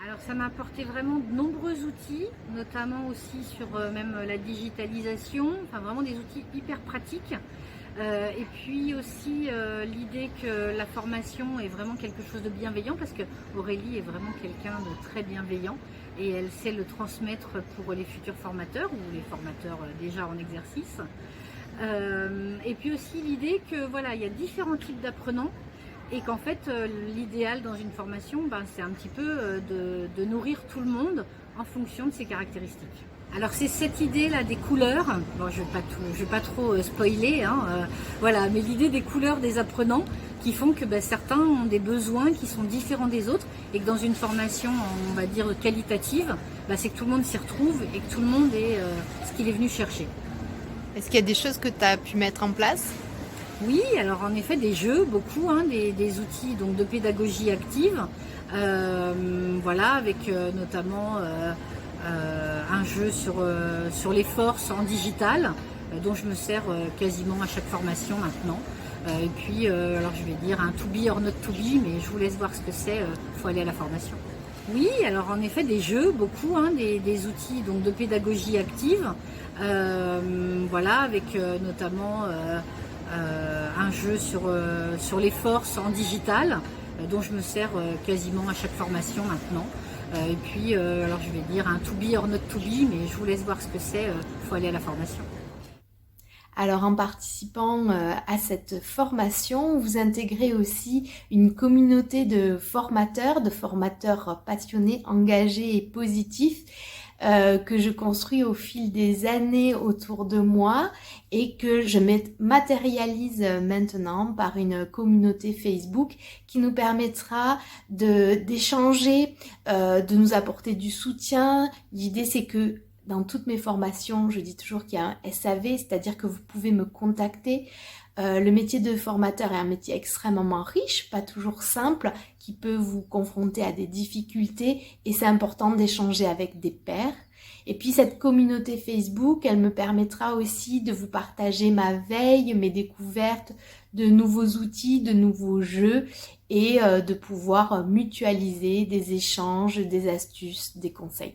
Alors ça m'a apporté vraiment de nombreux outils, notamment aussi sur même la digitalisation, enfin vraiment des outils hyper pratiques. Et puis aussi l'idée que la formation est vraiment quelque chose de bienveillant, parce que Aurélie est vraiment quelqu'un de très bienveillant et elle sait le transmettre pour les futurs formateurs ou les formateurs déjà en exercice. Et puis aussi l'idée que voilà, il y a différents types d'apprenants et qu'en fait l'idéal dans une formation, c'est un petit peu de nourrir tout le monde en fonction de ses caractéristiques. Alors c'est cette idée là des couleurs, bon je vais pas trop spoiler, hein, voilà, mais l'idée des couleurs des apprenants qui font que certains ont des besoins qui sont différents des autres et que dans une formation on va dire qualitative, c'est que tout le monde s'y retrouve et que tout le monde est ce qu'il est venu chercher. Est-ce qu'il y a des choses que tu as pu mettre en place? Oui, alors en effet des jeux, beaucoup, hein, des outils donc, de pédagogie active, voilà, avec notamment un jeu sur les forces en digital, dont je me sers quasiment à chaque formation maintenant. Et puis, alors je vais dire un to be or not to be, mais je vous laisse voir ce que c'est, faut aller à la formation. Oui, alors en effet des jeux, beaucoup, hein, des outils donc, de pédagogie active, voilà, avec notamment un jeu sur les forces en digital, dont je me sers quasiment à chaque formation maintenant. Et puis, alors je vais dire un to be or not to be, mais je vous laisse voir ce que c'est, faut aller à la formation. Alors en participant à cette formation, vous intégrez aussi une communauté de formateurs passionnés, engagés et positifs que je construis au fil des années autour de moi et que je matérialise maintenant par une communauté Facebook qui nous permettra d'échanger, de nous apporter du soutien. L'idée c'est que dans toutes mes formations, je dis toujours qu'il y a un SAV, c'est-à-dire que vous pouvez me contacter. Le métier de formateur est un métier extrêmement riche, pas toujours simple, qui peut vous confronter à des difficultés et c'est important d'échanger avec des pairs. Et puis cette communauté Facebook, elle me permettra aussi de vous partager ma veille, mes découvertes, de nouveaux outils, de nouveaux jeux et de pouvoir mutualiser des échanges, des astuces, des conseils.